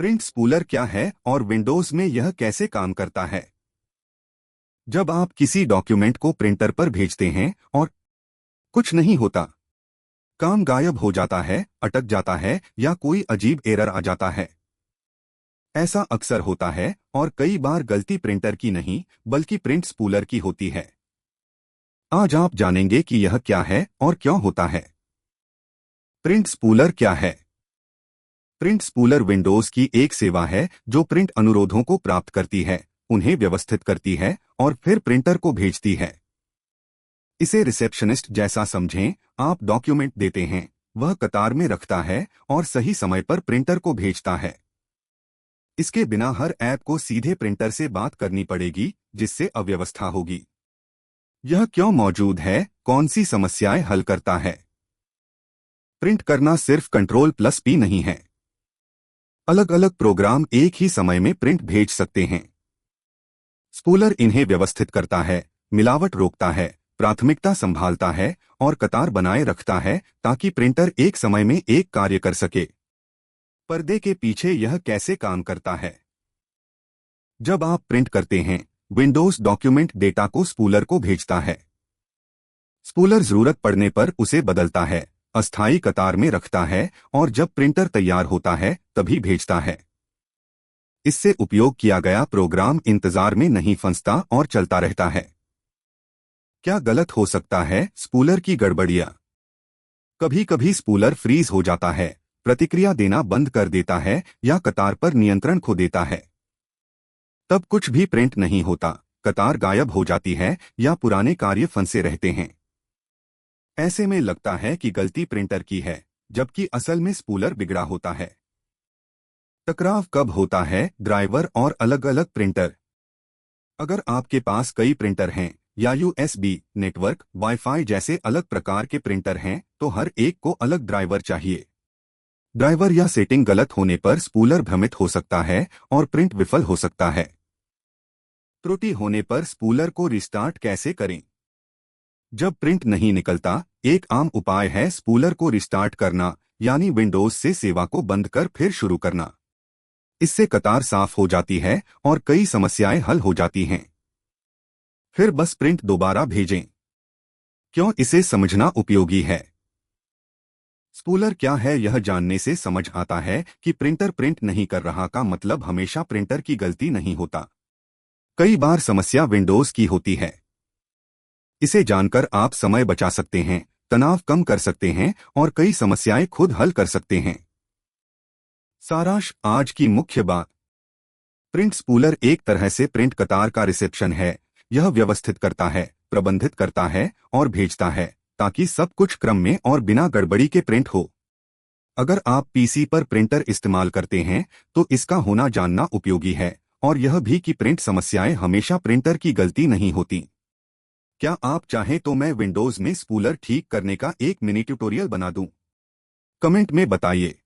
Print spooler क्या है और विंडोज में यह कैसे काम करता है। जब आप किसी डॉक्यूमेंट को प्रिंटर पर भेजते हैं और कुछ नहीं होता, काम गायब हो जाता है, अटक जाता है या कोई अजीब एरर आ जाता है। ऐसा अक्सर होता है और कई बार गलती प्रिंटर की नहीं बल्कि प्रिंट स्पूलर की होती है। आज आप जानेंगे कि यह क्या है और क्यों होता है। प्रिंट स्पूलर क्या है? प्रिंट स्पूलर विंडोज की एक सेवा है जो प्रिंट अनुरोधों को प्राप्त करती है, उन्हें व्यवस्थित करती है और फिर प्रिंटर को भेजती है। इसे रिसेप्शनिस्ट जैसा समझें। आप डॉक्यूमेंट देते हैं, वह कतार में रखता है और सही समय पर प्रिंटर को भेजता है। इसके बिना हर ऐप को सीधे प्रिंटर से बात करनी पड़ेगी, जिससे अव्यवस्था होगी। यह क्यों मौजूद है, कौन सी समस्याएं हल करता है? प्रिंट करना सिर्फ कंट्रोल+P नहीं है। अलग अलग प्रोग्राम एक ही समय में प्रिंट भेज सकते हैं। स्पूलर इन्हें व्यवस्थित करता है, मिलावट रोकता है, प्राथमिकता संभालता है और कतार बनाए रखता है ताकि प्रिंटर एक समय में एक कार्य कर सके। पर्दे के पीछे यह कैसे काम करता है? जब आप प्रिंट करते हैं, विंडोज डॉक्यूमेंट डेटा को स्पूलर को भेजता है। स्पूलर जरूरत पड़ने पर उसे बदलता है, अस्थायी कतार में रखता है और जब प्रिंटर तैयार होता है तभी भेजता है। इससे उपयोग किया गया प्रोग्राम इंतजार में नहीं फंसता और चलता रहता है। क्या गलत हो सकता है? स्पूलर की गड़बड़ियां। कभी कभी स्पूलर फ्रीज हो जाता है, प्रतिक्रिया देना बंद कर देता है या कतार पर नियंत्रण खो देता है। तब कुछ भी प्रिंट नहीं होता, कतार गायब हो जाती है या पुराने कार्य फंसे रहते हैं। ऐसे में लगता है कि गलती प्रिंटर की है, जबकि असल में स्पूलर बिगड़ा होता है। टकराव कब होता है? ड्राइवर और अलग अलग प्रिंटर। अगर आपके पास कई प्रिंटर हैं या USB, नेटवर्क, वाईफाई जैसे अलग प्रकार के प्रिंटर हैं, तो हर एक को अलग ड्राइवर चाहिए। ड्राइवर या सेटिंग गलत होने पर स्पूलर भ्रमित हो सकता है और प्रिंट विफल हो सकता है। त्रुटि होने पर स्पूलर को रिस्टार्ट कैसे करें? जब प्रिंट नहीं निकलता, एक आम उपाय है स्पूलर को रिस्टार्ट करना, यानी विंडोज से सेवा को बंद कर फिर शुरू करना। इससे कतार साफ हो जाती है और कई समस्याएं हल हो जाती हैं। फिर बस प्रिंट दोबारा भेजें। क्यों इसे समझना उपयोगी है? स्पूलर क्या है यह जानने से समझ आता है कि प्रिंटर प्रिंट नहीं कर रहा का मतलब हमेशा प्रिंटर की गलती नहीं होता। कई बार समस्या विंडोज की होती है। इसे जानकर आप समय बचा सकते हैं, तनाव कम कर सकते हैं और कई समस्याएं खुद हल कर सकते हैं। सारांश आज की मुख्य बात। प्रिंट स्पूलर एक तरह से प्रिंट कतार का रिसेप्शन है। यह व्यवस्थित करता है, प्रबंधित करता है और भेजता है ताकि सब कुछ क्रम में और बिना गड़बड़ी के प्रिंट हो। अगर आप PC पर प्रिंटर इस्तेमाल करते हैं तो इसका होना जानना उपयोगी है, और यह भी कि प्रिंट समस्याएं हमेशा प्रिंटर की गलती नहीं होती। क्या आप चाहें तो मैं विंडोज में स्पूलर ठीक करने का एक मिनी ट्यूटोरियल बना दूं? कमेंट में बताइए।